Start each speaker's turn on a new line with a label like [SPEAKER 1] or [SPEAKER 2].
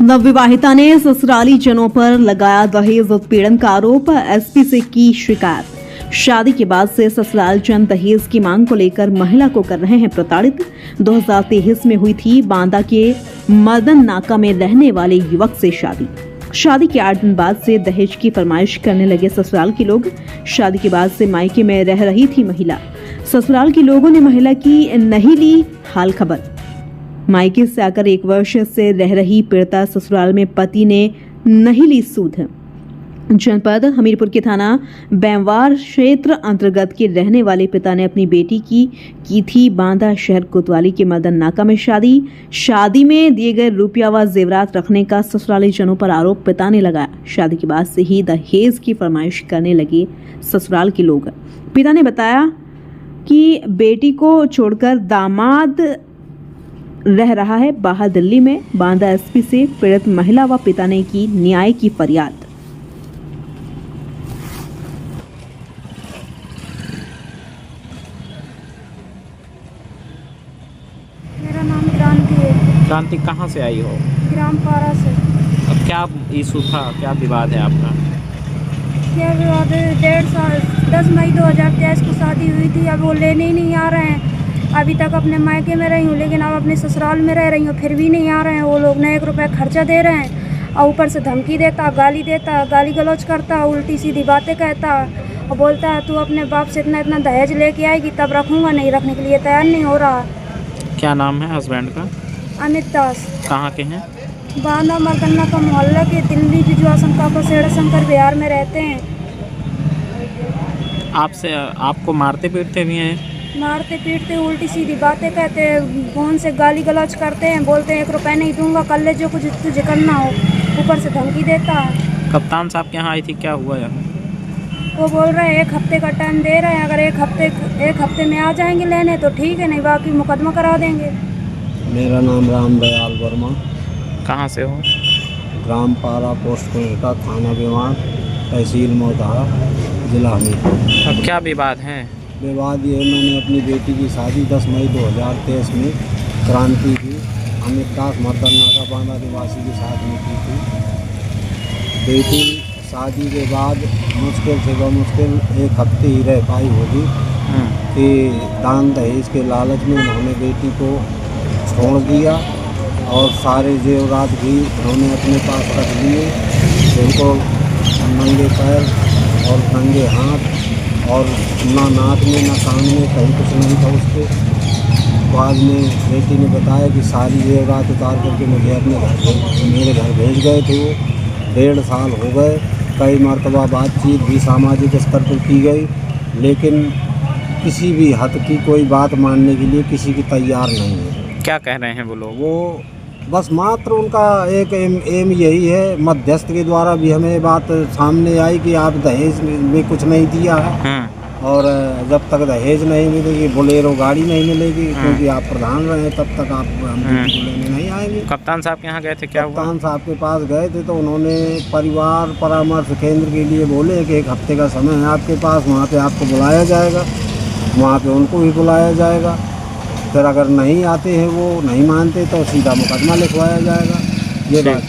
[SPEAKER 1] नवविवाहिता ने ससुराली जनों पर लगाया दहेज उत्पीड़न का आरोप, एसपी से की शिकायत। शादी के बाद से ससुराल जन दहेज की मांग को लेकर महिला को कर रहे हैं प्रताड़ित। 2023 में हुई थी बांदा के मदन नाका में रहने वाले युवक से शादी के 8 दिन बाद से दहेज की फरमाइश करने लगे ससुराल के लोग। शादी के बाद से मायके में रह रही थी महिला। ससुराल के लोगों ने महिला की नहीं ली हाल खबर। मायके से आकर 1 वर्ष से रह रही पीड़िता ससुराल में पति ने नहीं ली सूद। जनपद हमीरपुर के थाना बैंवार क्षेत्र अंतर्गत के रहने वाले पिता ने अपनी बेटी की थी बांदा शहर कोतवाली के मदन नाका में शादी में दिए गए रुपया व जेवरात रखने का ससुराली जनों पर आरोप पिता ने लगाया। शादी के बाद से ही दहेज की फरमाइश करने लगे ससुराल के लोग। पिता ने बताया कि बेटी को छोड़कर दामाद रह रहा है बाहर दिल्ली में। बांदा एसपी से पीड़ित महिला व पिता ने की न्याय की फरियाद।
[SPEAKER 2] मेरा नाम क्रांति है।
[SPEAKER 3] क्रांति कहाँ से आई हो?
[SPEAKER 2] ग्राम पारा से।
[SPEAKER 3] अब क्या इशू था, क्या विवाद है आपका?
[SPEAKER 2] क्या विवाद है? 1.5 साल 10 मई 2023 को शादी हुई थी। अब वो लेने ही नहीं आ रहे हैं। अभी तक अपने मायके में रही हूँ, लेकिन अब अपने ससुराल में रह रही हूँ, फिर भी नहीं आ रहे हैं। वो लोग न 1 रुपया खर्चा दे रहे हैं और ऊपर से धमकी देता, गाली देता, गाली गलौज करता, उल्टी सीधी बातें कहता और बोलता है तू अपने बाप से इतना दहेज लेके आएगी तब रखूँगा, नहीं रखने के लिए तैयार नहीं हो रहा।
[SPEAKER 3] क्या नाम है हस्बैंड का?
[SPEAKER 2] अमित दास।
[SPEAKER 3] कहाँ के हैं?
[SPEAKER 2] बांदा मर्दन्ना का मोहल्ला के दिल्ली बिजवा शंकर सेड़ा शंकर बिहार में रहते हैं।
[SPEAKER 3] आपको मारते पीटते भी हैं?
[SPEAKER 2] मारते पीटते, उल्टी सीधी बातें कहते हैं, फोन से गाली गलौज करते हैं, बोलते हैं 1 रुपया नहीं दूंगा, कर ले जो कुछ तुझे करना हो। ऊपर से धमकी देता है।
[SPEAKER 3] कप्तान साहब के यहाँ आई थी, क्या हुआ है?
[SPEAKER 2] वो बोल रहे हैं 1 हफ्ते का टाइम दे रहे हैं, अगर 1 हफ्ते में आ जाएंगे लेने तो ठीक है, नहीं बाकी मुकदमा करा देंगे।
[SPEAKER 4] मेरा नाम रामदयाल वर्मा।
[SPEAKER 3] कहाँ से हो?
[SPEAKER 4] ग्राम पारा, पोस्ट कोटा, थाना विवान, तहसील मोतहा, जिला हमीरपुर।
[SPEAKER 3] अब क्या विवाद है?
[SPEAKER 4] विवाद ये, मैंने अपनी बेटी की शादी 10 मई 2023 में क्रांति की अमित दास मर्दन्ना का बांदा निवासी के साथ में की थी। बेटी शादी के बाद मुश्किल से मुश्किल 1 हफ्ते ही रह पाई होगी कि दान दहेज के लालच में उन्होंने बेटी को छोड़ दिया और सारे जेवरात भी उन्होंने अपने पास रख लिए। उनको नंगे पैर और नंगे हाथ और ना नाक में ना कान में कहीं कुछ नहीं था उसके। बाद में बेटी ने बताया कि सारी जेवरात उतार करके मेरे घर भेज गए थे। वो 1.5 साल हो गए। कई मरतबा बातचीत भी सामाजिक स्तर पर की गई, लेकिन किसी भी हद की कोई बात मानने के लिए किसी की तैयार नहीं है।
[SPEAKER 3] क्या कह रहे हैं वो लोग?
[SPEAKER 4] वो बस मात्र उनका एक एम यही है। मध्यस्थ के द्वारा भी हमें बात सामने आई कि आप दहेज में कुछ नहीं दिया है और जब तक दहेज नहीं मिलेगी बोलेरो गाड़ी नहीं मिलेगी, क्योंकि आप प्रधान रहे तब तक आप हम बेटी को लेने नहीं आएंगे।
[SPEAKER 3] कप्तान साहब के यहाँ गए थे, क्या हुआ?
[SPEAKER 4] कप्तान साहब के पास गए थे तो उन्होंने परिवार परामर्श केंद्र के लिए बोले कि 1 हफ्ते का समय है आपके पास, वहाँ पे आपको बुलाया जाएगा, वहाँ पे उनको भी बुलाया जाएगा। फिर अगर नहीं आते हैं, वो नहीं मानते तो सीधा मुकदमा लिखवाया जाएगा। ये बात